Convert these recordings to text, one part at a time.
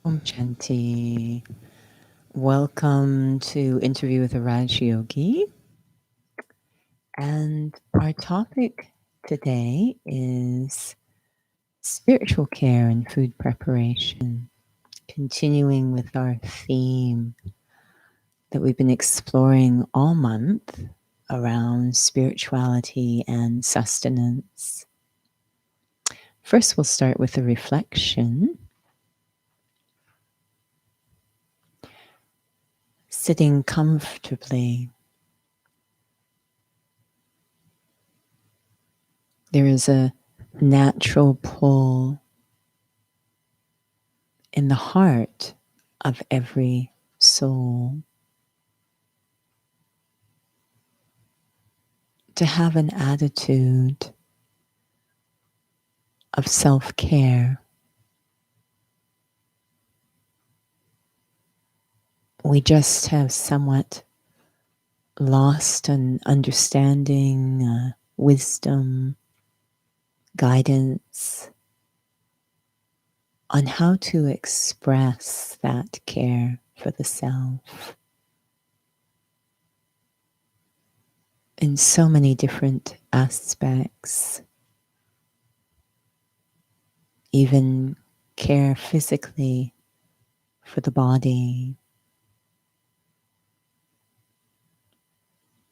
Om Shanti. Welcome to Interview with a Raj Yogi. And our topic today is spiritual care and food preparation, continuing with our theme that we've been exploring all month around spirituality and sustenance. First, we'll start with a reflection. Sitting comfortably. There is a natural pull in the heart of every soul to have an attitude of self-care. We just have somewhat lost an understanding, wisdom, guidance on how to express that care for the self in so many different aspects. Even care physically for the body.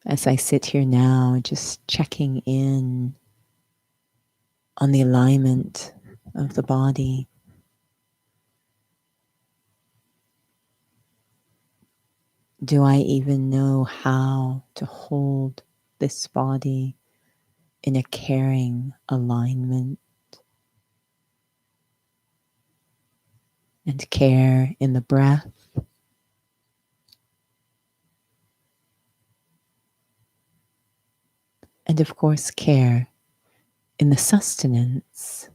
As I sit here now, just checking in on the alignment of the body. Do I even know how to hold this body in a caring alignment? And care in the breath. And of course, care in the sustenance.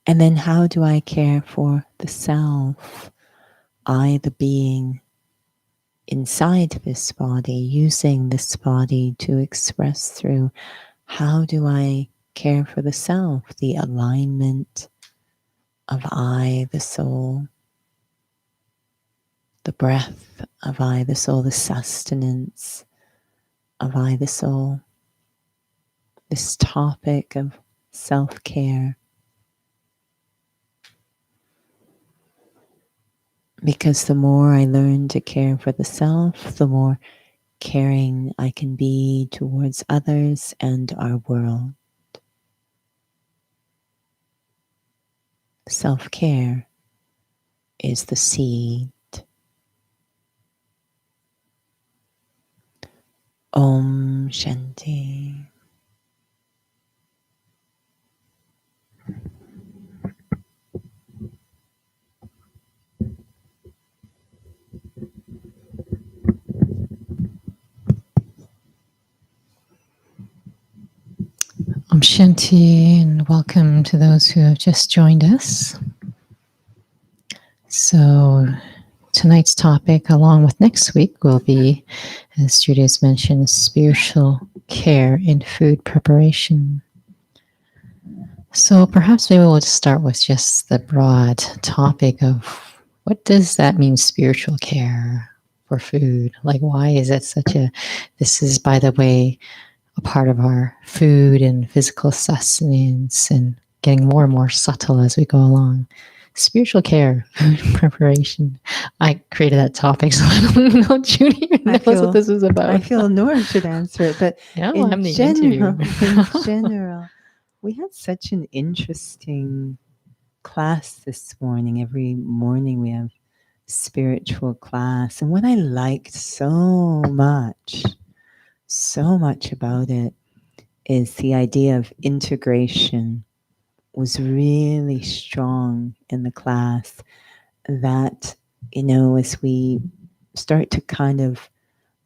And then how do I care for the self? I, the being inside this body, using this body to express through. How do I care for the self? The alignment of I, the soul. The breath of I, the soul. The sustenance of I, the soul. This topic of self-care. Because the more I learn to care for the self, the more caring I can be towards others and our world. Self-care is the seed. Om Shanti. Om Shanti, and welcome to those who have just joined us. So tonight's topic, along with next week, will be, as Judy has mentioned, spiritual care in food preparation. So perhaps maybe we'll just start with just the broad topic of what does that mean, spiritual care? for food? Like, why is it such a, this is, by the way, a part of our food and physical sustenance and getting more and more subtle as we go along. Spiritual care, food preparation. I created that topic, so I don't know Judy I knows what feel this is about. I feel Nora should answer it, but No, in I'm the interviewer. general, in general, we had such an interesting class this morning. Every morning we have spiritual class, and what I liked so much about it is the idea of integration was really strong in the class. That, as we start to kind of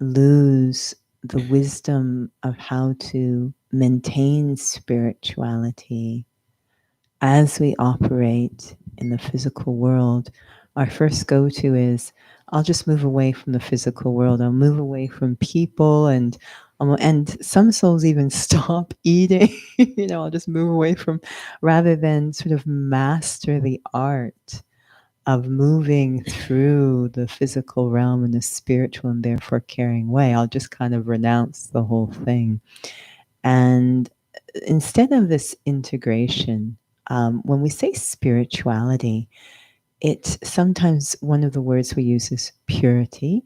lose the wisdom of how to maintain spirituality as we operate in the physical world, our first go to is I'll just move away from the physical world. I'll move away from people and some souls even stop eating. I'll just move away from rather than sort of master the art of moving through the physical realm and the spiritual and therefore carrying away. I'll just kind of renounce the whole thing. And instead of this integration, when we say spirituality, it's sometimes one of the words we use is purity,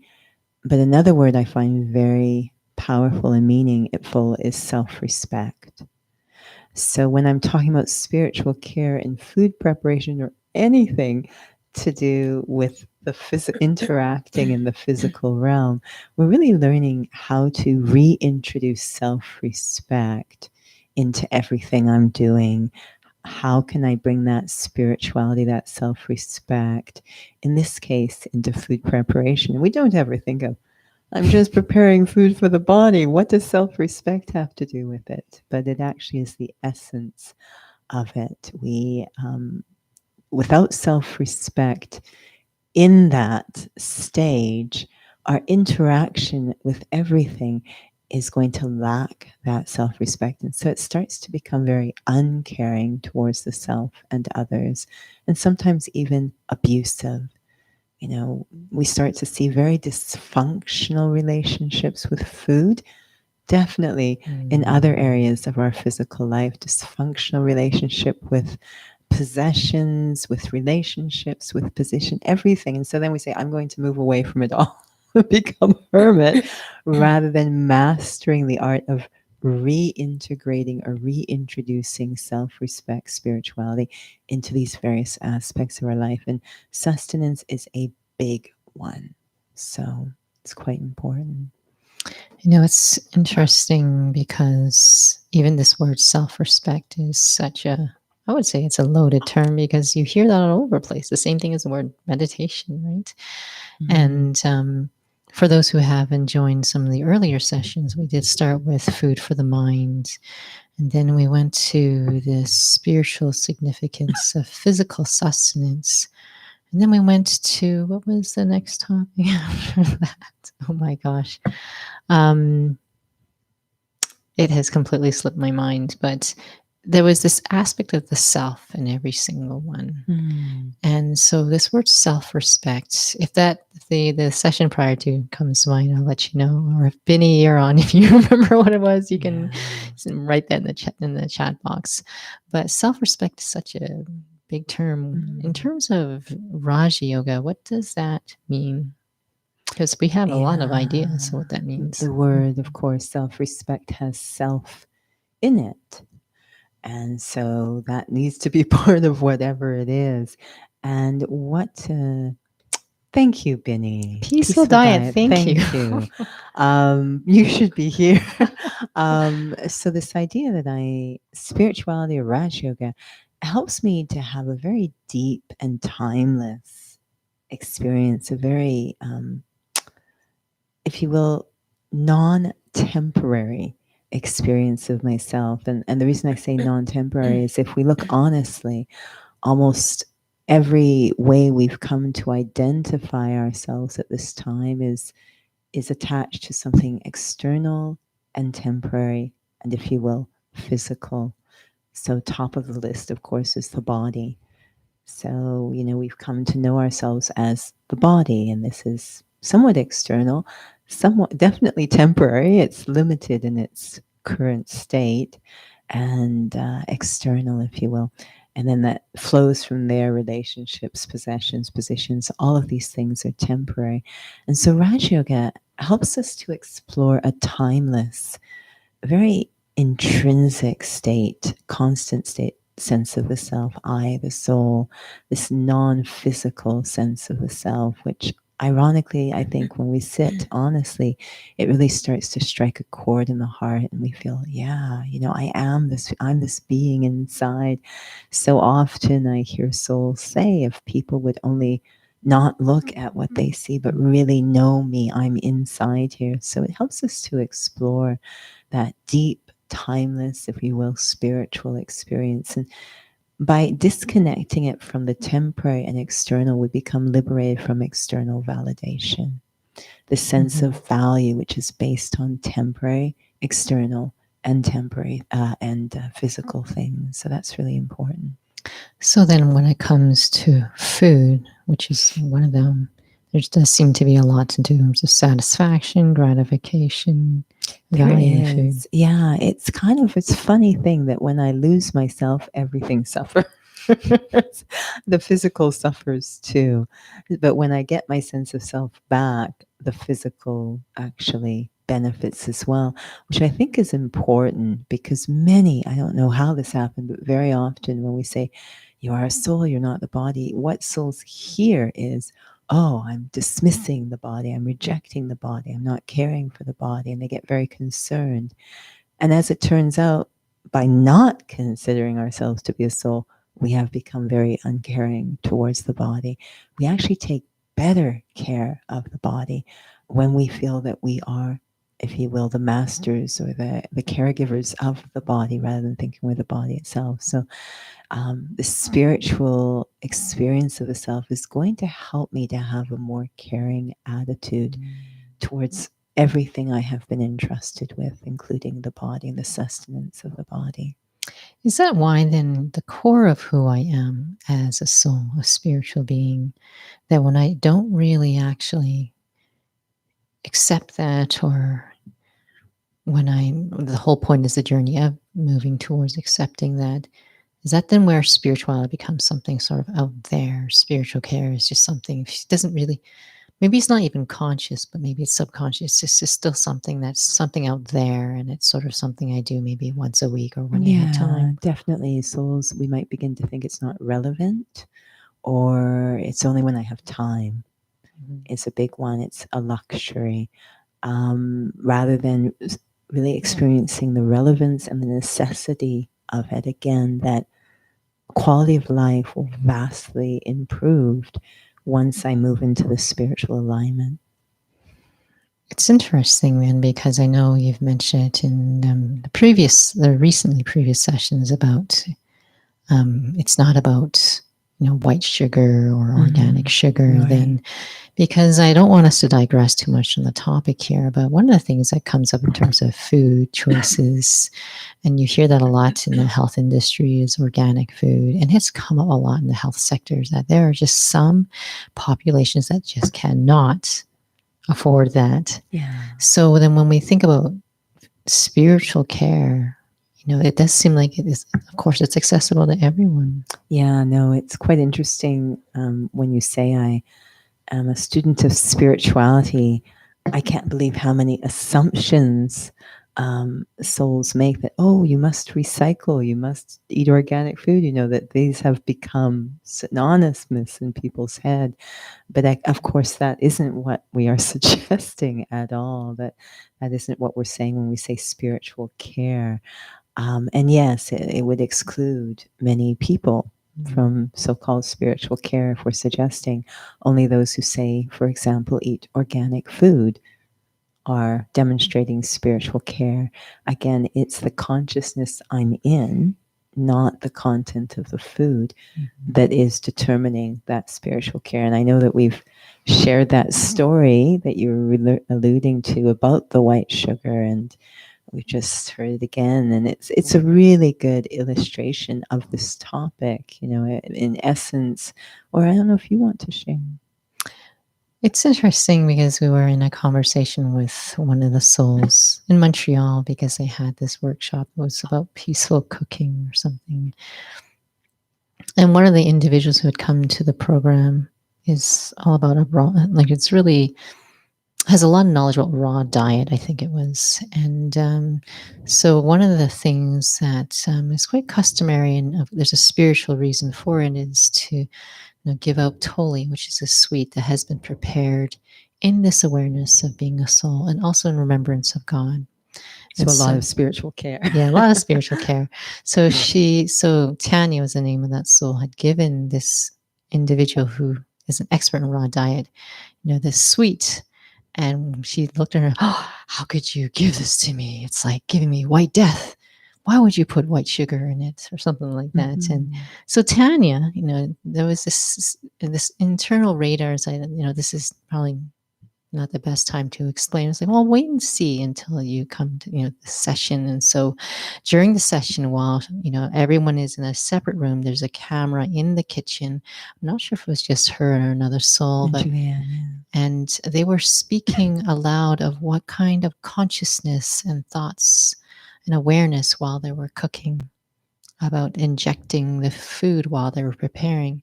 but another word I find very powerful and meaningful is self respect. So when I'm talking about spiritual care in food preparation or anything to do with the interacting in the physical realm, we're really learning how to reintroduce self-respect into everything I'm doing. How can I bring that spirituality, that self-respect, in this case, into food preparation? We don't ever think of I'm just preparing food for the body. What does self respect have to do with it? But it actually is the essence of it. Without self respect in that stage, our interaction with everything is going to lack that self respect. And so it starts to become very uncaring towards the self and others, and sometimes even abusive. We start to see very dysfunctional relationships with food, definitely in other areas of our physical life, dysfunctional relationship with possessions, with relationships, with position, everything. And so then we say, I'm going to move away from it all, become a hermit, rather than mastering the art of reintegrating or reintroducing self respect, spirituality into these various aspects of our life. And sustenance is a big one. So it's quite important. It's interesting because even this word self respect is such a, I would say it's a loaded term because you hear that all over the place. The same thing as the word meditation, right? And for those who haven't joined some of the earlier sessions, we did start with food for the mind. And then we went to the spiritual significance of physical sustenance. And then we went to, what was the next topic after that? Oh my gosh. It has completely slipped my mind, but there was this aspect of the self in every single one. And so this word self-respect, if the session prior to comes to mind, I'll let you know. Or if Binny, you're on, if you remember what it was, you can write that in the chat box. But self-respect is such a big term. In terms of Raja Yoga, what does that mean? Because we have a lot of ideas of what that means. The word, of course, self respect has self in it. And so that needs to be part of whatever it is. And thank you, Binny. Peaceful diet. Thank you. You should be here. So this idea that spirituality or Raj Yoga helps me to have a very deep and timeless experience, a very, if you will, non-temporary experience of myself. And the reason I say non-temporary is if we look honestly, almost every way we've come to identify ourselves at this time is attached to something external and temporary, and if you will, physical. So top of the list, of course, is the body. So, we've come to know ourselves as the body, and this is somewhat external, somewhat definitely temporary. It's limited in its current state, and external, if you will. And then that flows from there: relationships, possessions, positions, all of these things are temporary. And so Raj Yoga helps us to explore a timeless, very intrinsic state, constant state, sense of the self, I, the soul, this non physical sense of the self, which ironically, I think when we sit honestly, it really starts to strike a chord in the heart and we feel, yeah, I am this, I'm this being inside. So often I hear souls say, if people would only not look at what they see, but really know me, I'm inside here. So it helps us to explore that deep, timeless, if you will, spiritual experience. And by disconnecting it from the temporary and external, we become liberated from external validation. The sense of value, which is based on temporary, external, and temporary and physical things. So that's really important. So then, when it comes to food, which is one of them, there does seem to be a lot in terms of satisfaction, gratification, There value in food. is. Yeah, it's kind of it's funny thing that when I lose myself, everything suffers. The physical suffers too. But when I get my sense of self back, the physical actually benefits as well, which I think is important because many, I don't know how this happened, but very often when we say, you are a soul, you're not the body, what souls hear is, oh, I'm dismissing the body, I'm rejecting the body, I'm not caring for the body, and they get very concerned. And as it turns out, by not considering ourselves to be a soul, we have become very uncaring towards the body. We actually take better care of the body when we feel that we are, if you will, the masters or the caregivers of the body rather than thinking we're the body itself. So the spiritual experience of the self is going to help me to have a more caring attitude towards everything I have been entrusted with, including the body and the sustenance of the body. Is that why then the core of who I am as a soul, a spiritual being, that when I don't really actually accept that, or when the whole point is the journey of moving towards accepting that, is that then where spirituality becomes something sort of out there? Spiritual care is just something, she doesn't really, maybe it's not even conscious, but maybe it's subconscious. It's just still something that's something out there, and it's sort of something I do maybe once a week or when I have Yeah, time. definitely. Souls, we might begin to think it's not relevant or it's only when I have time. It's a big one, it's a luxury. Rather than really experiencing the relevance and the necessity of it, again, that quality of life will vastly improved once I move into the spiritual alignment. It's interesting then, because I know you've mentioned it in the recently previous sessions about it's not about white sugar or organic sugar. Right. Then, because I don't want us to digress too much on the topic here, but one of the things that comes up in terms of food choices, and you hear that a lot in the health industry, is organic food, and it's come up a lot in the health sectors, that there are just some populations that just cannot afford that. Yeah. So then when we think about spiritual care, it does seem like it is, of course, it's accessible to everyone. Yeah, no, it's quite interesting when you say I am a student of spirituality. I can't believe how many assumptions souls make that, oh, you must recycle, you must eat organic food, that these have become synonymous in people's head. But of course, that isn't what we are suggesting at all. That isn't what we're saying when we say spiritual care. And yes, it would exclude many people from so-called spiritual care if we're suggesting only those who say, for example, eat organic food are demonstrating spiritual care. Again, it's the consciousness I'm in, not the content of the food, that is determining that spiritual care. And I know that we've shared that story that you were alluding to about the white sugar, and we just heard it again, and it's a really good illustration of this topic, in essence. Or I don't know if you want to share. It's interesting because we were in a conversation with one of the souls in Montreal because they had this workshop. It was about peaceful cooking or something. And one of the individuals who had come to the program is all about a raw, like it's really has a lot of knowledge about raw diet, I think it was. And so one of the things that is quite customary, and there's a spiritual reason for it, is to give out toli, which is a sweet that has been prepared in this awareness of being a soul and also in remembrance of God. So a lot of spiritual care. Yeah, a lot of spiritual care. So Tanya was the name of that soul, had given this individual who is an expert in raw diet, this sweet. And she looked at her, oh, how could you give this to me? It's like giving me white death. Why would you put white sugar in it or something like that? Mm-hmm. And so Tanya, there was this internal radar. This is probably not the best time to explain. It's like, well, wait and see until you come to, the session. And so during the session, while, everyone is in a separate room, there's a camera in the kitchen. I'm not sure if it was just her or another soul, but and they were speaking aloud of what kind of consciousness and thoughts and awareness while they were cooking, about injecting the food while they were preparing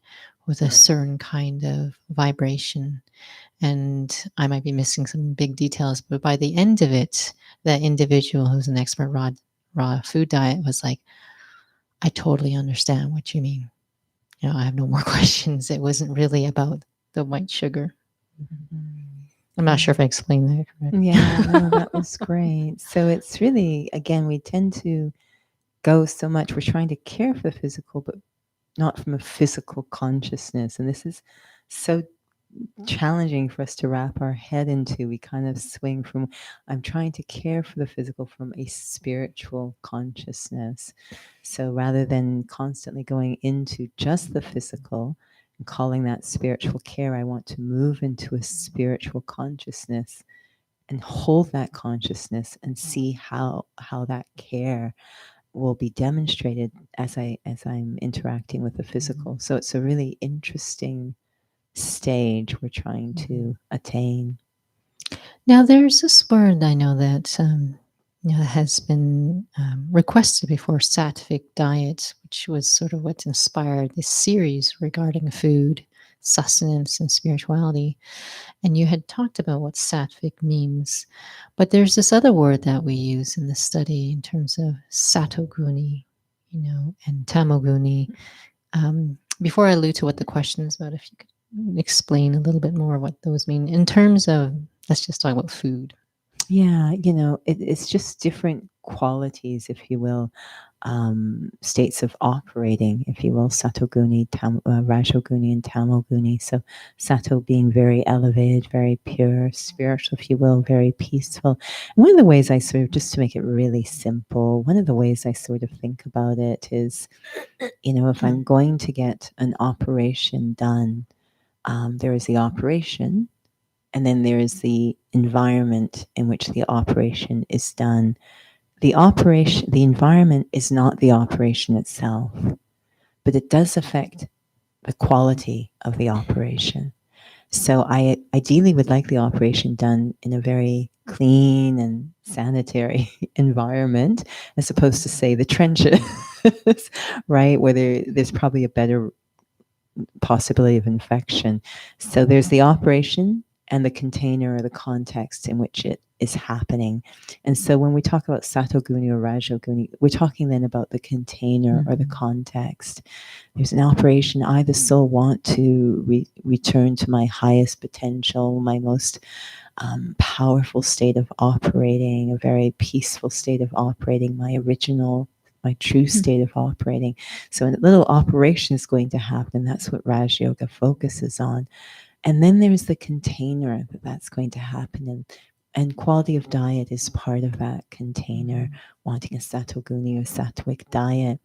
with a certain kind of vibration. And I might be missing some big details, but by the end of it, that individual who's an expert raw food diet was like, I totally understand what you mean. I have no more questions. It wasn't really about the white sugar. I'm not sure if I explained that correctly. Yeah, no, that was great. So it's really, again, we tend to go so much, we're trying to care for the physical, but not from a physical consciousness. And this is so challenging for us to wrap our head into. We kind of swing from, I'm trying to care for the physical from a spiritual consciousness. So rather than constantly going into just the physical and calling that spiritual care, I want to move into a spiritual consciousness and hold that consciousness and see how that care will be demonstrated as I'm interacting with the physical. So it's a really interesting stage we're trying to attain. Now, there's this word I know that has been requested before, sattvic diet, which was sort of what inspired this series regarding food, sustenance, and spirituality. And you had talked about what sattvic means, but there's this other word that we use in the study in terms of satoguni, and tamoguni. Before I allude to what the question is about, if you could explain a little bit more what those mean in terms of, let's just talk about food. Yeah, it's just different qualities, if you will, states of operating, if you will, satoguni, rajoguni, and tamoguni. So sato being very elevated, very pure, spiritual, if you will, very peaceful. And one of the ways I sort of, just to make it really simple, one of the ways I sort of think about it is, if I'm going to get an operation done, there is the operation, and then there is the environment in which the operation is done. The environment is not the operation itself, but it does affect the quality of the operation. So I ideally would like the operation done in a very clean and sanitary environment, as opposed to, say, the trenches, right, where there's probably a better possibility of infection. So there's the operation and the container or the context in which it is happening. And so when we talk about satoguni or rajoguni, we're talking then about the container or the context. There's an operation. I, the soul, want to return to my highest potential, my most powerful state of operating, a very peaceful state of operating, my true state of operating. So a little operation is going to happen. That's what Raj Yoga focuses on. And then there's the container that's going to happen. And quality of diet is part of that container, wanting a satoguni or sattvic diet.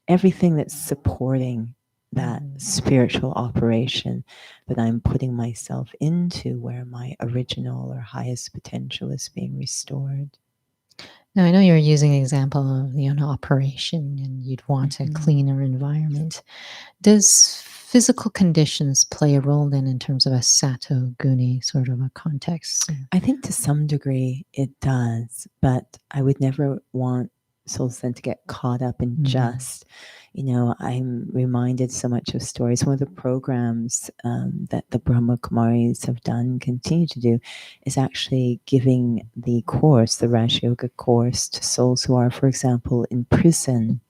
Everything that's supporting that spiritual operation that I'm putting myself into, where my original or highest potential is being restored. Now, I know you're using the example of an operation and you'd want a cleaner environment. Does physical conditions play a role then in terms of a sato guni sort of a context? I think to some degree it does, but I would never want souls then to get caught up in just, I'm reminded so much of stories. One of the programs that the Brahma Kumaris have done, continue to do, is actually giving the course, the Raja Yoga course, to souls who are, for example, in prison.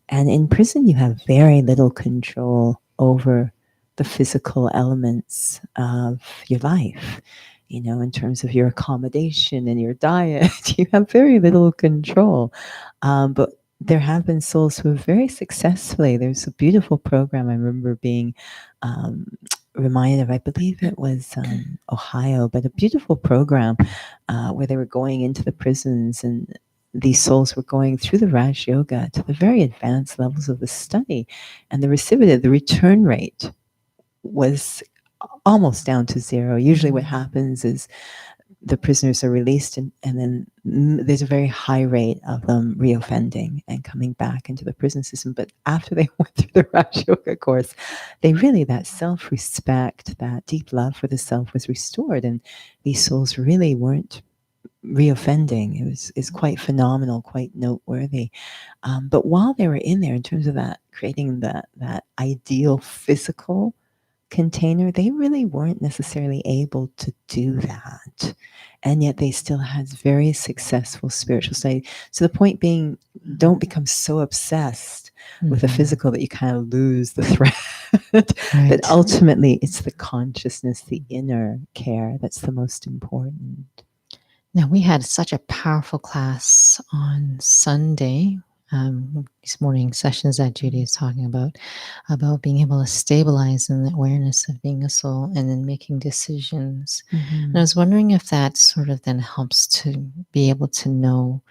And in prison, you have very little control over the physical elements of your life. In terms of your accommodation and your diet, you have very little control. But there have been souls who have very successfully, there's a beautiful program I remember being reminded of, I believe it was Ohio, but a beautiful program where they were going into the prisons, and these souls were going through the Raj Yoga to the very advanced levels of the study. And the recidivism, the return rate was almost down to zero. Usually what happens is the prisoners are released, and then there's a very high rate of them reoffending and coming back into the prison system. But after they went through the Raj Yoga course, they really, that self-respect, that deep love for the self was restored. And these souls really weren't reoffending. It's quite phenomenal, quite noteworthy. But while they were in there, in terms of that, creating that ideal physical container, they really weren't necessarily able to do that. And yet they still had very successful spiritual study. So the point being, don't become so obsessed with the physical that you kind of lose the thread. Right. But ultimately, it's the consciousness, the inner care that's the most important. Now, we had such a powerful class on Sunday, these morning sessions that Judy is talking about being able to stabilize in the awareness of being a soul and then making decisions. And I was wondering if that sort of then helps to be able to know,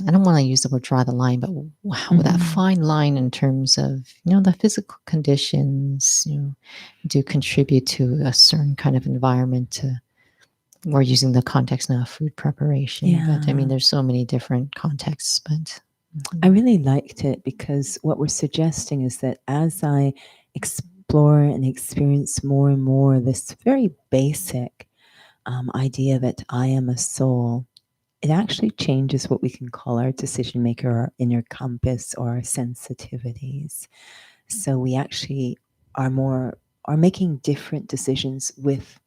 I don't want to use the word draw the line, but how that fine line in terms of, the physical conditions, do contribute to a certain kind of environment to, we're using the context now of food preparation, but I mean, there's so many different contexts, but I really liked it because what we're suggesting is that as I explore and experience more and more this very basic idea that I am a soul, it actually changes what we can call our decision maker, our inner compass, or our sensitivities. So we actually are making different decisions with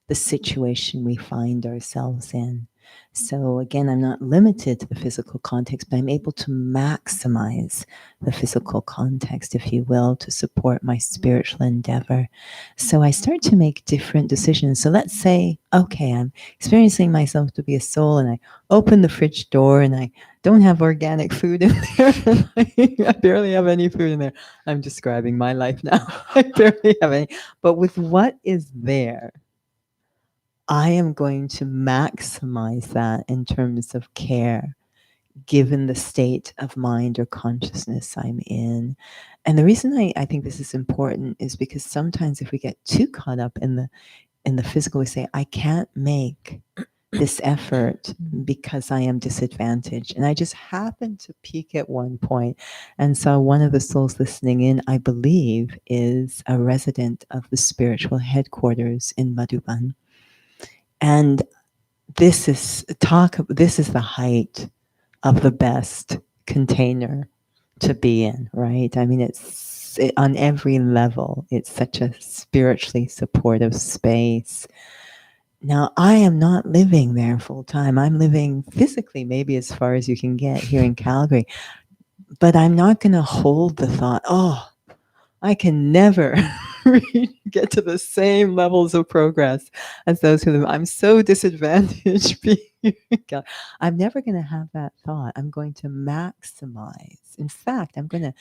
the situation we find ourselves in. So again, I'm not limited to the physical context, but I'm able to maximize the physical context, if you will, to support my spiritual endeavor. So I start to make different decisions. So let's say, okay, I'm experiencing myself to be a soul, and I open the fridge door and I don't have organic food in there. I barely have any food in there. I'm describing my life now. I barely have any. But with what is there, I am going to maximize that in terms of care, given the state of mind or consciousness I'm in. And the reason I think this is important is because sometimes if we get too caught up in the physical, we say, I can't make this effort because I am disadvantaged. And I just happened to peak at one point and saw one of the souls listening in, I believe, is a resident of the spiritual headquarters in Madhuban. And this is the height of the best container to be in, right? I mean, on every level, it's such a spiritually supportive space. Now, I am not living there full time. I'm living physically, maybe as far as you can get here in Calgary, but I'm not going to hold the thought, oh, I can never get to the same levels of progress as those who live. I'm so disadvantaged being I'm never going to have that thought. I'm going to maximize. In fact, I'm going to,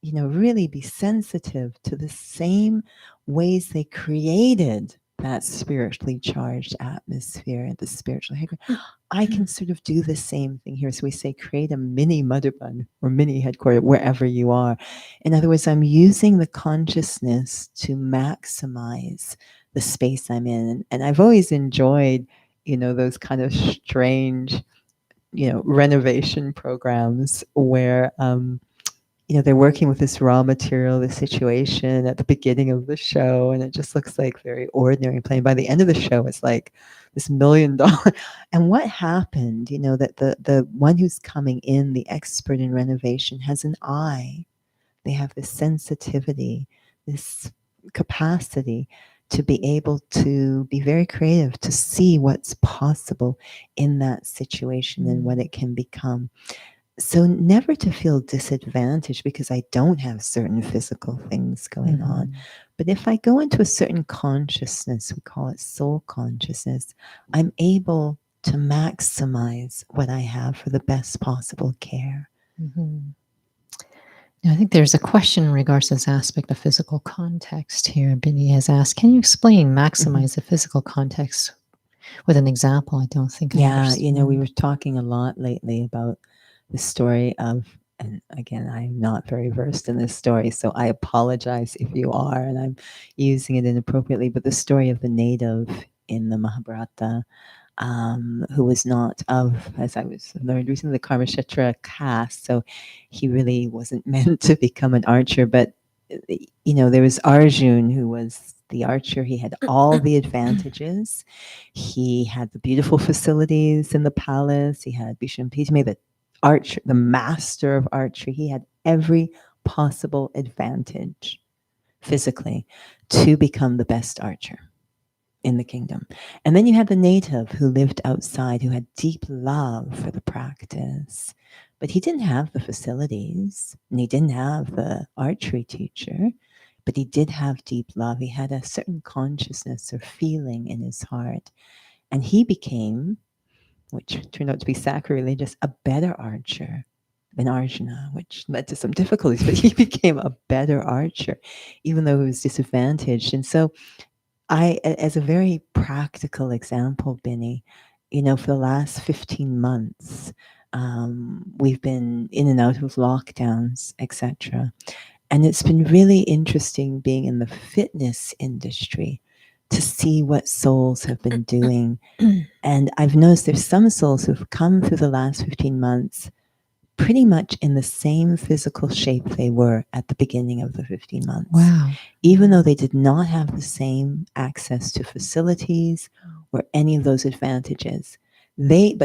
really be sensitive to the same ways they created that spiritually charged atmosphere, the spiritual headquarters. I can sort of do the same thing here. So we say create a mini Madhuban or mini headquarters wherever you are. In other words, I'm using the consciousness to maximize the space I'm in. And I've always enjoyed, those kind of strange, renovation programs where they're working with this raw material, this situation at the beginning of the show, and it just looks like very ordinary playing. By the end of the show, it's like this $1 million. And what happened, that the one who's coming in, the expert in renovation, has an eye. They have this sensitivity, this capacity to be able to be very creative, to see what's possible in that situation and what it can become. So never to feel disadvantaged because I don't have certain physical things going on. But if I go into a certain consciousness, we call it soul consciousness, I'm able to maximize what I have for the best possible care. Now, I think there's a question in regards to this aspect of physical context here. Binny has asked, can you explain maximize the physical context with an example? I don't think I understand. We were talking a lot lately about the story of, and again, I'm not very versed in this story, so I apologize if you are, and I'm using it inappropriately, but the story of the native in the Mahabharata, who was not of, as I was learned recently, the Karmakshetra caste, so he really wasn't meant to become an archer, but there was Arjun, who was the archer. He had all the advantages. He had the beautiful facilities in the palace. He had Bhisham Pitame, the archer, the master of archery. He had every possible advantage physically to become the best archer in the kingdom. And then you had the native who lived outside, who had deep love for the practice, but he didn't have the facilities and he didn't have the archery teacher, but he did have deep love. He had a certain consciousness or feeling in his heart. And he became, which turned out to be sacrilegious, a better archer than Arjuna, which led to some difficulties, but he became a better archer, even though he was disadvantaged. And so as a very practical example, Binny, for the last 15 months, we've been in and out of lockdowns, etc. And it's been really interesting being in the fitness industry to see what souls have been doing. And I've noticed there's some souls who've come through the last 15 months pretty much in the same physical shape they were at the beginning of the 15 months. Wow. Even though they did not have the same access to facilities or any of those advantages. They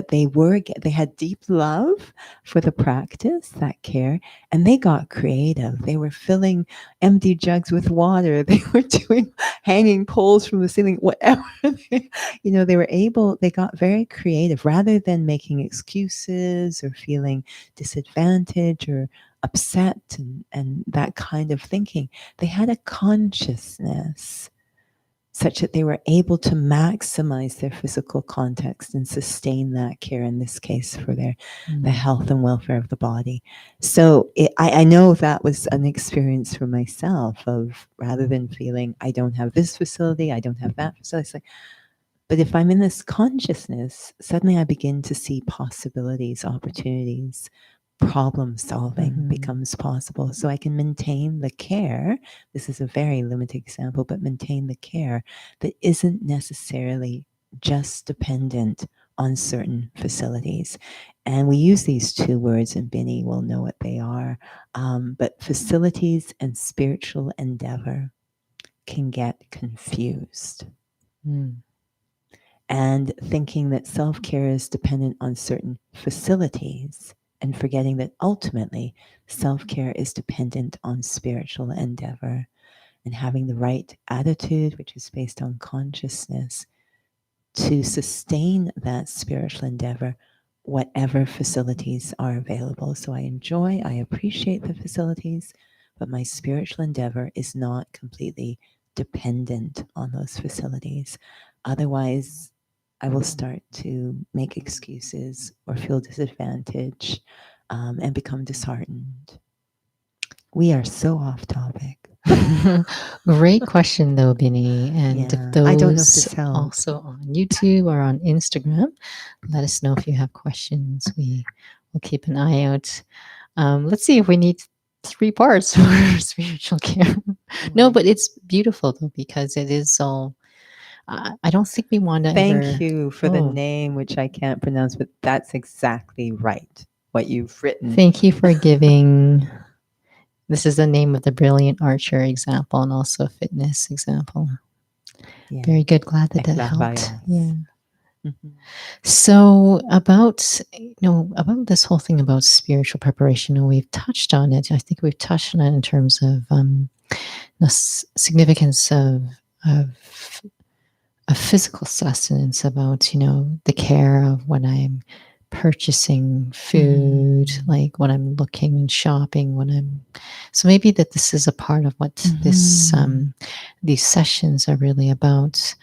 had deep love for the practice, that care, and they got creative. They were filling empty jugs with water. They were doing hanging poles from the ceiling, whatever. They got very creative rather than making excuses or feeling disadvantaged or upset and that kind of thinking. They had a consciousness such that they were able to maximize their physical context and sustain that care, in this case, for the health and welfare of the body. So I know that was an experience for myself of, rather than feeling I don't have this facility, I don't have that facility, it's like, but if I'm in this consciousness, suddenly I begin to see possibilities, opportunities, problem solving becomes possible. So I can maintain the care. This is a very limited example, but maintain the care that isn't necessarily just dependent on certain facilities. And we use these two words, and Binny will know what they are. But facilities and spiritual endeavor can get confused. And thinking that self-care is dependent on certain facilities and forgetting that ultimately self-care is dependent on spiritual endeavor and having the right attitude, which is based on consciousness, to sustain that spiritual endeavor, whatever facilities are available. So I appreciate the facilities, but my spiritual endeavor is not completely dependent on those facilities. Otherwise, I will start to make excuses or feel disadvantaged and become disheartened. We are so off topic. Great question, though, Binny. And if I don't know if those this helps. also on YouTube or on Instagram, let us know if you have questions. We will keep an eye out. Let's see if we need 3 parts for spiritual care. No, but it's beautiful, though, because it is all. I don't think we want to Thank ever. you for the name, which I can't pronounce, but that's exactly right. What you've written. Thank you for giving This is the name of the brilliant archer example and also fitness example. Yeah. Very good. Glad that that helped. Clairvoyance. Yeah. Mhm. So about this whole thing about spiritual preparation, and we've touched on it. I think we've touched on it in terms of the significance of of physical sustenance, about the care of when I'm purchasing food, like when I'm looking and shopping, when I'm so maybe that this is a part of what this these sessions are really about.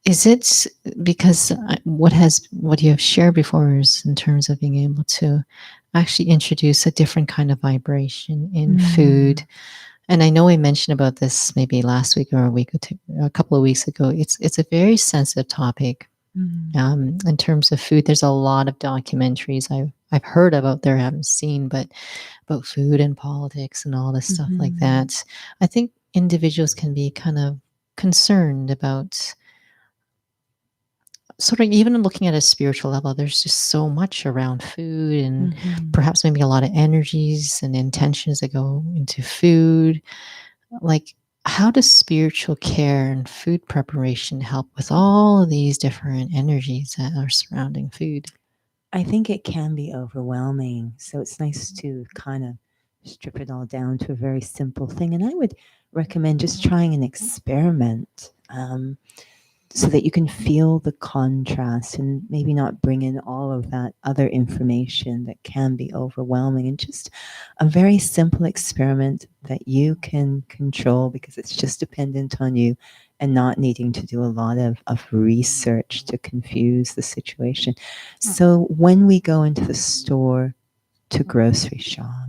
Is it because what you have shared before is in terms of being able to actually introduce a different kind of vibration in food? And I know we mentioned about this maybe last week or a week or two, a couple of weeks ago. It's a very sensitive topic. In terms of food, there's a lot of documentaries I've heard about there, haven't seen, but about food and politics and all this stuff like that. I think individuals can be kind of concerned about sort of even looking at a spiritual level. There's just so much around food, and perhaps maybe a lot of energies and intentions that go into food. Like, how does spiritual care and food preparation help with all of these different energies that are surrounding food? I think it can be overwhelming. So it's nice to kind of strip it all down to a very simple thing. And I would recommend just trying an experiment. So that you can feel the contrast and maybe not bring in all of that other information that can be overwhelming, and just a very simple experiment that you can control because it's just dependent on you and not needing to do a lot of research to confuse the situation. So when we go into the store to grocery shop,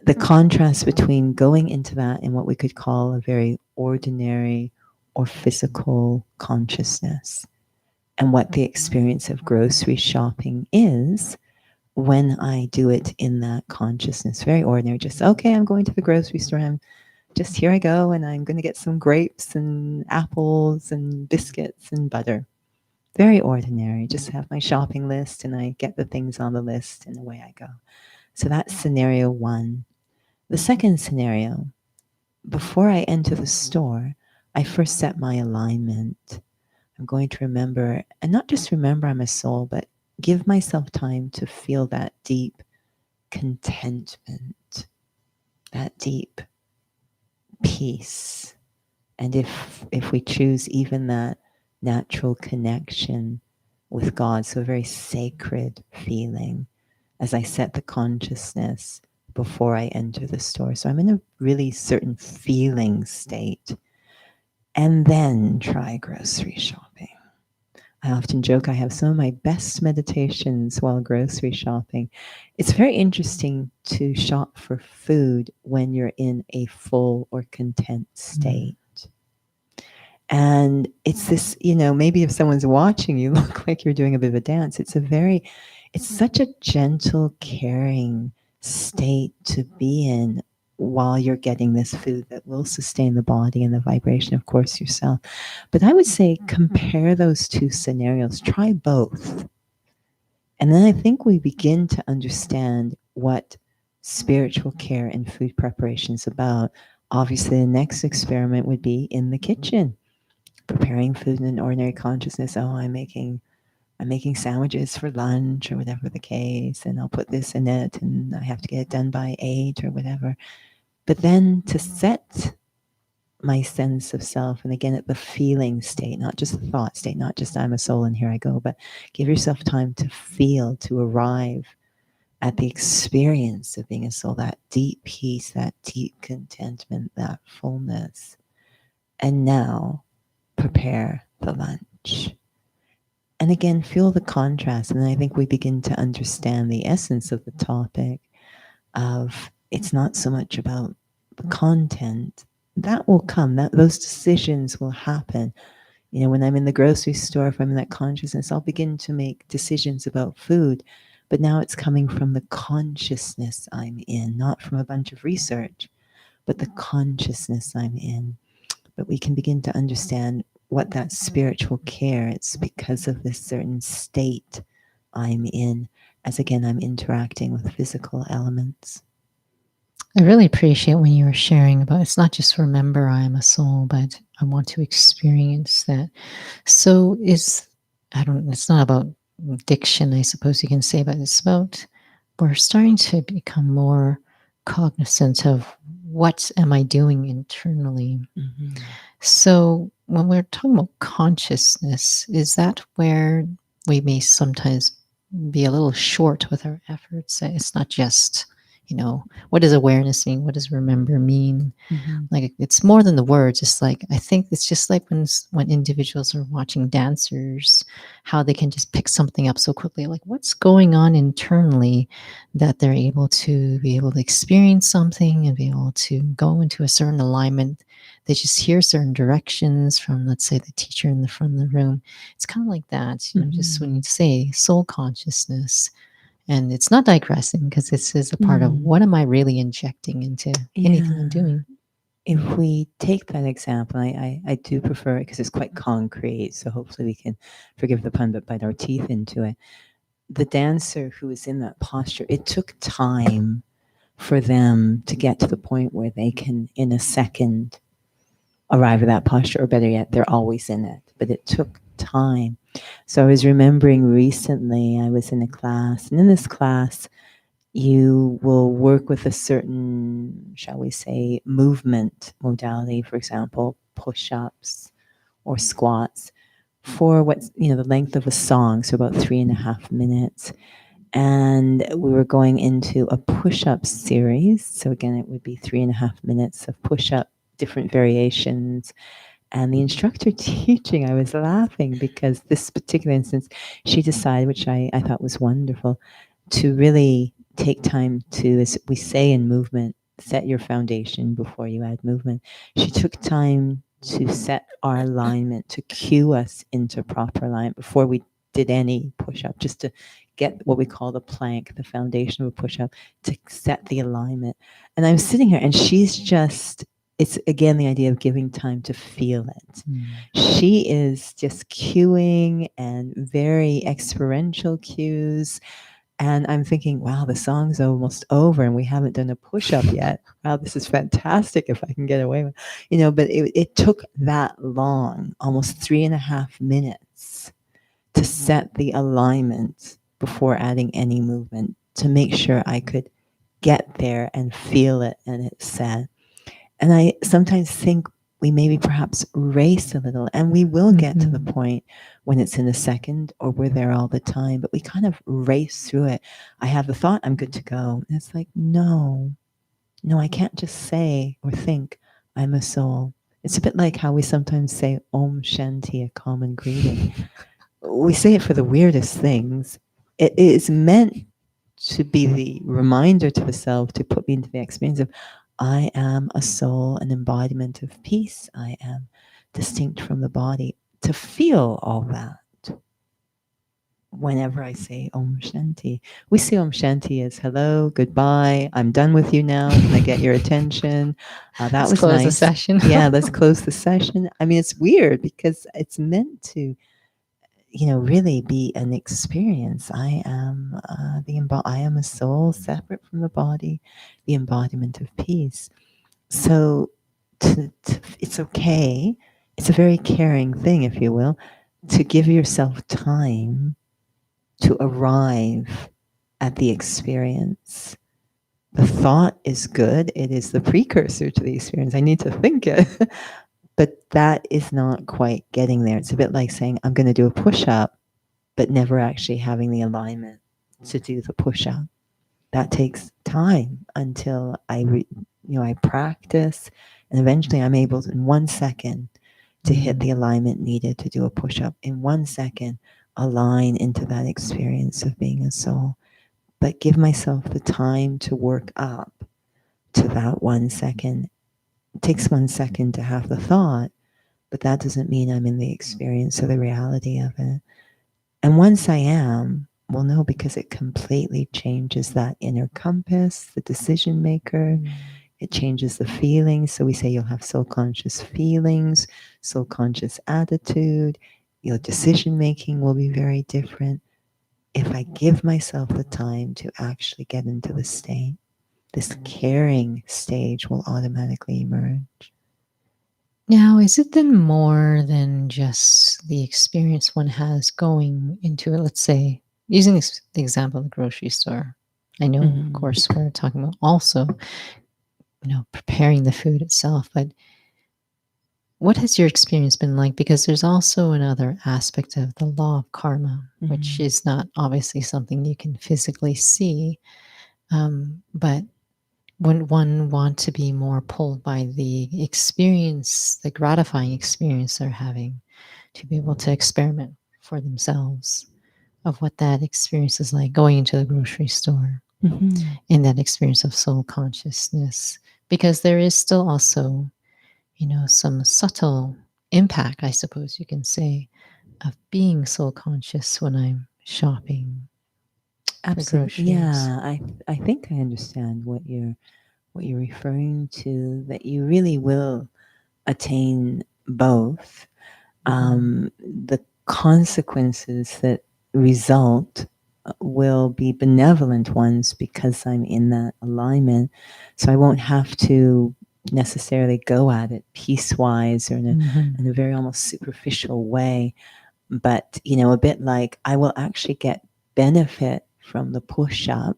the contrast between going into that in what we could call a very ordinary or physical consciousness and what the experience of grocery shopping is when I do it in that consciousness. Very ordinary, just, okay, I'm going to the grocery store. I'm just, here I go, and I'm going to get some grapes and apples and biscuits and butter. Very ordinary. Just have my shopping list and I get the things on the list and away I go. So that's scenario one. The second scenario, before I enter the store, I first set my alignment. I'm going to remember, and not just remember I'm a soul, but give myself time to feel that deep contentment, that deep peace. And if we choose even that natural connection with God, so a very sacred feeling as I set the consciousness before I enter the store. So I'm in a really certain feeling state. And then try grocery shopping. I often joke I have some of my best meditations while grocery shopping. It's very interesting to shop for food when you're in a full or content state. And it's this, maybe if someone's watching you look like you're doing a bit of a dance. It's such a gentle, caring state to be in while you're getting this food that will sustain the body and the vibration, of course, yourself. But I would say compare those two scenarios, try both. And then I think we begin to understand what spiritual care and food preparation is about. Obviously, the next experiment would be in the kitchen, preparing food in an ordinary consciousness. Oh, I'm making sandwiches for lunch or whatever the case, and I'll put this in it, and I have to get it done by 8 or whatever. But then to set my sense of self, and again at the feeling state, not just the thought state, not just I'm a soul and here I go, but give yourself time to feel, to arrive at the experience of being a soul, that deep peace, that deep contentment, that fullness. And now prepare the lunch. And again, feel the contrast. And I think we begin to understand the essence of the topic of it's not so much about the content. That will come, that those decisions will happen. When I'm in the grocery store, if I'm in that consciousness, I'll begin to make decisions about food. But now it's coming from the consciousness I'm in, not from a bunch of research, but the consciousness I'm in. But we can begin to understand what that spiritual care, it's because of this certain state I'm in, as again, I'm interacting with physical elements. I really appreciate when you were sharing about it's not just remember I am a soul, but I want to experience that. So is I don't it's not about diction, I suppose you can say, but it's about we're starting to become more cognizant of what am I doing internally. Mm-hmm. So when we're talking about consciousness, is that where we may sometimes be a little short with our efforts? It's not just, what does awareness mean? What does remember mean? Mm-hmm. Like it's more than the words. It's like I think it's just like when individuals are watching dancers, how they can just pick something up so quickly. Like what's going on internally that they're able to experience something and be able to go into a certain alignment. They just hear certain directions from, let's say, the teacher in the front of the room. It's kind of like that, just when you Mm-hmm. say soul consciousness, and it's not digressing because this is a part of Mm. what am I really injecting into anything I'm Yeah. doing. If we take that example, I do prefer it because it's quite concrete. So hopefully we can forgive the pun, but bite our teeth into it. The dancer who is in that posture, it took time for them to get to the point where they can, in a second, arrive at that posture, or better yet, they're always in it. But it took time. So I was remembering recently, I was in a class, and in this class, you will work with a certain, shall we say, movement modality, for example, push ups or squats, for what's, the length of a song, so about 3.5 minutes. And we were going into a push up series. So again, it would be 3.5 minutes of push up, different variations. And the instructor teaching, I was laughing because this particular instance, she decided, which I thought was wonderful, to really take time to, as we say in movement, set your foundation before you add movement. She took time to set our alignment, to cue us into proper alignment before we did any push up, just to get what we call the plank, the foundation of a push up, to set the alignment. And I'm sitting here and she's just, it's again the idea of giving time to feel it. Mm. She is just cueing and very experiential cues. And I'm thinking, wow, the song's almost over and we haven't done a push up yet. Wow, this is fantastic if I can get away with, but it took that long, almost 3.5 minutes, to set the alignment before adding any movement to make sure I could get there and feel it and it set. And I sometimes think we maybe perhaps race a little, and we will get to the point when it's in a second or we're there all the time, but we kind of race through it. I have the thought, I'm good to go. And it's like, no, no, I can't just say or think I'm a soul. It's a bit like how we sometimes say Om Shanti, a common greeting. We say it for the weirdest things. It is meant to be the reminder to the self to put me into the experience of I am a soul, an embodiment of peace. I am distinct from the body. To feel all that whenever I say Om Shanti. We say Om Shanti as hello, goodbye, I'm done with you now. Can I get your attention? That Let's was close the nice. session. Yeah, let's close the session. I mean, it's weird because it's meant to really be an experience. I am I am a soul separate from the body, the embodiment of peace. So it's okay. It's a very caring thing, if you will, to give yourself time to arrive at the experience. The thought is good. It is the precursor to the experience. I need to think it. But that is not quite getting there. It's a bit like saying, I'm going to do a push up, but never actually having the alignment to do the push up. That takes time until I practice, and eventually I'm able to, in 1 second, to hit the alignment needed to do a push up. In 1 second, align into that experience of being a soul. But give myself the time to work up to that 1 second. It takes 1 second to have the thought, but that doesn't mean I'm in the experience or the reality of it. And once I am, well, no, because it completely changes that inner compass, the decision maker. It changes the feelings. So we say you'll have soul conscious feelings, soul conscious attitude. Your decision making will be very different if I give myself the time to actually get into the state. this caring stage will automatically emerge. Now, is it then more than just the experience one has going into it? Let's say, using the example of the grocery store. I know, of Mm-hmm. course, we're talking about also, preparing the food itself, but what has your experience been like? Because there's also another aspect of the law of karma, which Mm-hmm. is not obviously something you can physically see, but when one want to be more pulled by the experience, the gratifying experience they're having, to be able to experiment for themselves of what that experience is like going into the grocery store Mm-hmm. and that experience of soul consciousness. Because there is still also, some subtle impact, I suppose you can say, of being soul conscious when I'm shopping for Absolutely. groceries. Yeah, I think I understand what you're referring to. That you really will attain both. Mm-hmm. The consequences that result will be benevolent ones because I'm in that alignment. So I won't have to necessarily go at it piecewise or Mm-hmm. in a very almost superficial way. But, a bit like I will actually get benefit from the push up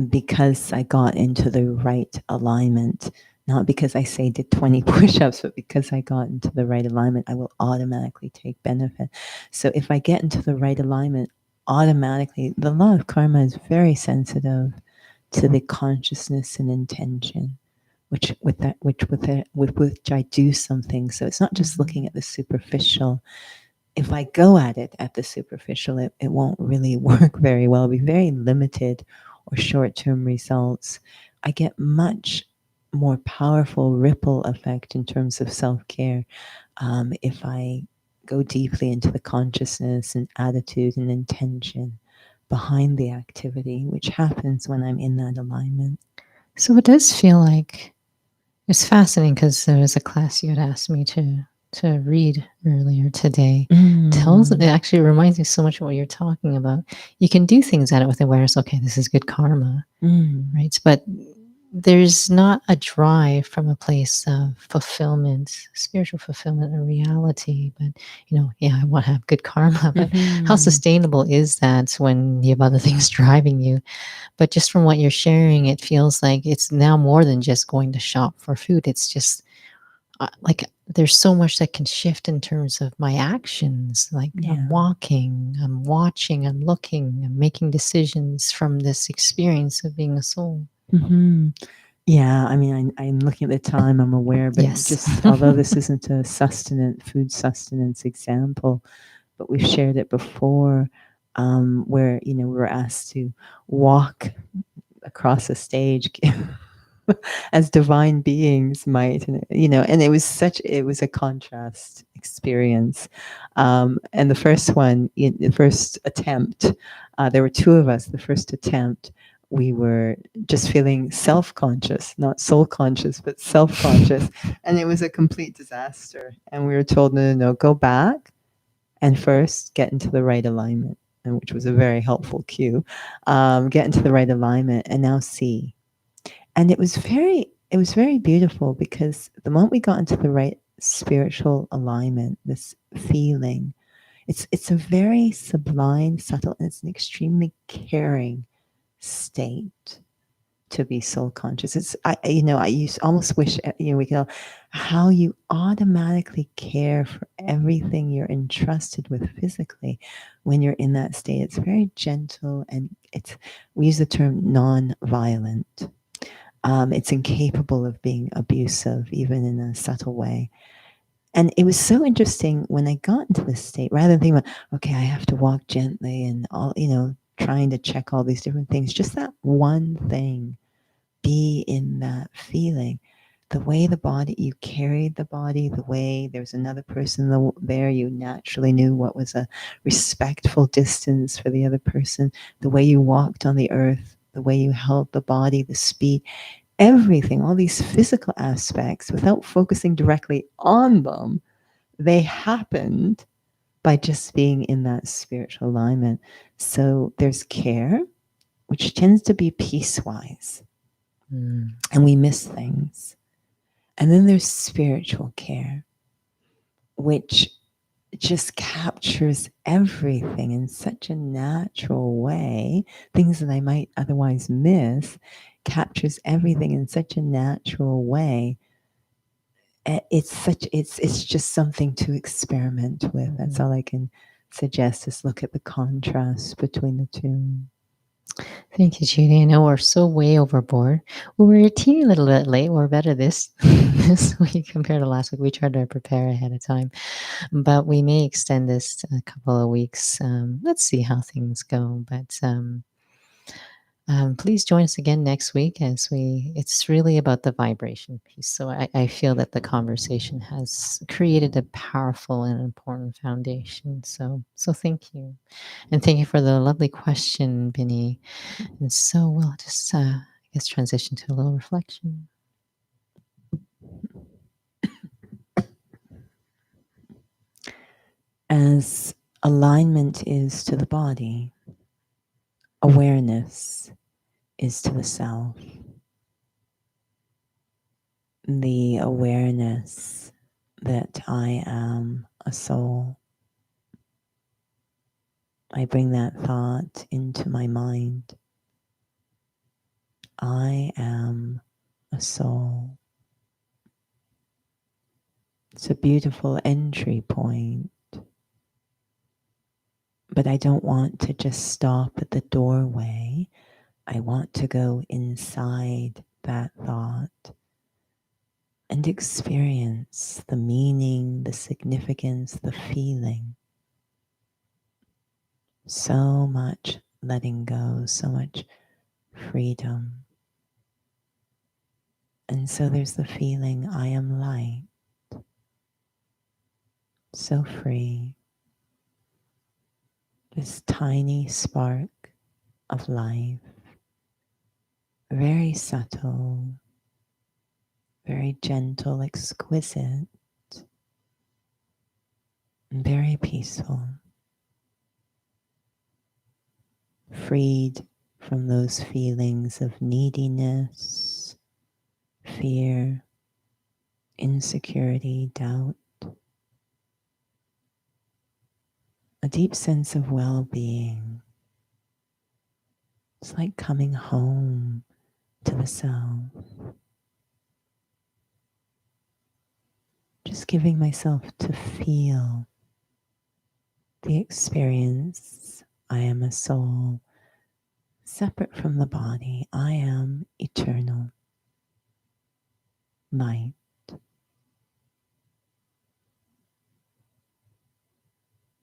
because I got into the right alignment. Not because I say did 20 push ups, but because I got into the right alignment, I will automatically take benefit. So if I get into the right alignment, automatically, the law of karma is very sensitive to the consciousness and intention. With which I do something. So it's not just Mm-hmm. looking at the superficial. If I go at it at the superficial, it won't really work very well. It'll be very limited or short term results. I get much more powerful ripple effect in terms of self care if I go deeply into the consciousness and attitude and intention behind the activity, which happens when I'm in that alignment. So it does feel like it's fascinating because there was a class you had asked me to read earlier today. Tells it Mm, actually reminds me so much of what you're talking about. You can do things at it with awareness. Okay, this is good karma, mm, right? But there's not a drive from a place of fulfillment, spiritual fulfillment, or reality. But yeah, I want to have good karma. But how mm-hmm. sustainable is that when you have other things driving you? But just from what you're sharing, it feels like it's now more than just going to shop for food. It's just like there's so much that can shift in terms of my actions. Like I'm Yeah. walking, I'm watching, I'm looking, I'm making decisions from this experience of being a soul. Mm-hmm. Yeah, I mean, I'm looking at the time, I'm aware, but Yes. just although this isn't a food sustenance example, but we've shared it before, where, we were asked to walk across a stage as divine beings might, and it was a contrast experience. And the first one, the first attempt, there were two of us. The first attempt, we were just feeling self-conscious, not soul-conscious, but self-conscious, and it was a complete disaster. And we were told, no, no, no, go back and first get into the right alignment, and which was a very helpful cue. Get into the right alignment, and now see. And it was very beautiful because the moment we got into the right spiritual alignment, this feeling, it's a very sublime, subtle, and it's an extremely caring state to be soul conscious. I used almost wish, we could, how you automatically care for everything you're entrusted with physically when you're in that state. It's very gentle, and we use the term non-violent. It's incapable of being abusive, even in a subtle way. And it was so interesting when I got into this state, rather than thinking about, okay, I have to walk gently and all, trying to check all these different things, just that one thing, be in that feeling. The way the body, you carried the body, the way there was another person there, you naturally knew what was a respectful distance for the other person, the way you walked on the earth, the way you held the body, the speed, everything, all these physical aspects, without focusing directly on them, they happened by just being in that spiritual alignment. So there's care, which tends to be piecewise. and we miss things. And then there's spiritual care, which just captures everything in such a natural way. Things that I might otherwise miss, captures everything in such a natural way. It's just something to experiment with. That's all I can suggest, is look at the contrast between the two. Thank you, Judy. I know we're so way overboard. We're a teeny little bit late. We're better this this week compared to last week. We tried to prepare ahead of time, but we may extend this a couple of weeks. Let's see how things go. But please join us again next week as it's really about the vibration piece. So I feel that the conversation has created a powerful and important foundation. So thank you. And thank you for the lovely question, Binny. And so we'll just, I guess, transition to a little reflection. As alignment is to the body, awareness is to the self. The awareness that I am a soul. I bring that thought into my mind. I am a soul. It's a beautiful entry point. But I don't want to just stop at the doorway. I want to go inside that thought and experience the meaning, the significance, the feeling. So much letting go, so much freedom. And so there's the feeling, I am light, so free. This tiny spark of life, very subtle, very gentle, exquisite, and very peaceful. Freed from those feelings of neediness, fear, insecurity, doubt. A deep sense of well-being. It's like coming home to the self. Just giving myself to feel the experience. I am a soul separate from the body. I am eternal light.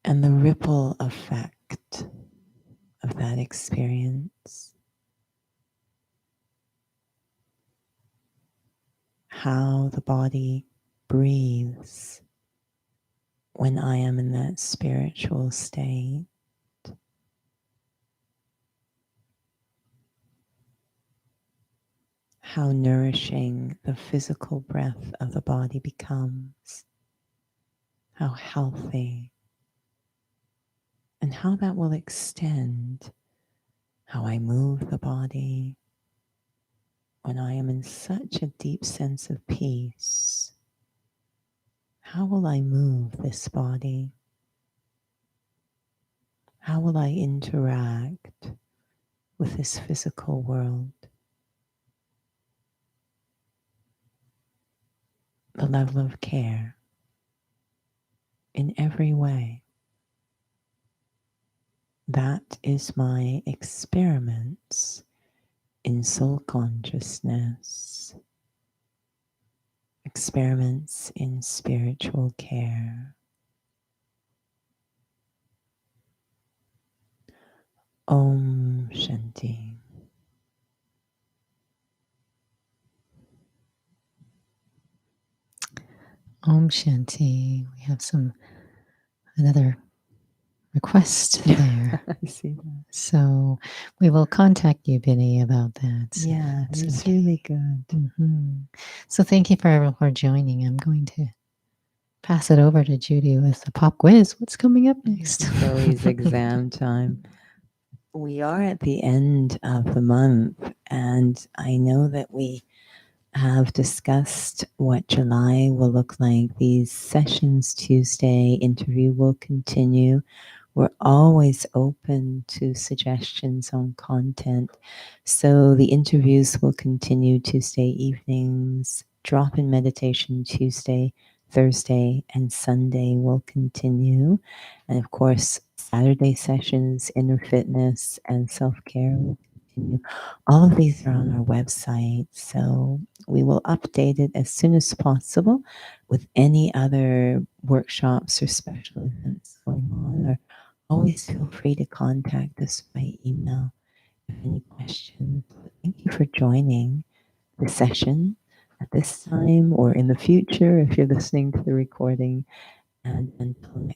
And the ripple effect of that experience. How the body breathes when I am in that spiritual state. How nourishing the physical breath of the body becomes. How healthy. And how that will extend how I move the body when I am in such a deep sense of peace. How will I move this body? How will I interact with this physical world? The level of care in every way. That is my experiments in soul consciousness, experiments in spiritual care. Om Shanti. Om Shanti. We have another request there. I see that. So we will contact you, Binny, about that. Yeah, it's really good. Mm-hmm. So thank you for everyone for joining. I'm going to pass it over to Judy with the pop quiz. What's coming up next? It's always exam time. We are at the end of the month, and I know that we have discussed what July will look like. These Sessions Tuesday interview will continue. We're always open to suggestions on content. So the interviews will continue Tuesday evenings, drop in meditation Tuesday, Thursday, and Sunday will continue. And of course, Saturday sessions, inner fitness, and self care will continue. All of these are on our website. So we will update it as soon as possible with any other workshops or special events going on, or always feel free to contact us by email if any questions. But thank you for joining the session at this time or in the future if you're listening to the recording. And until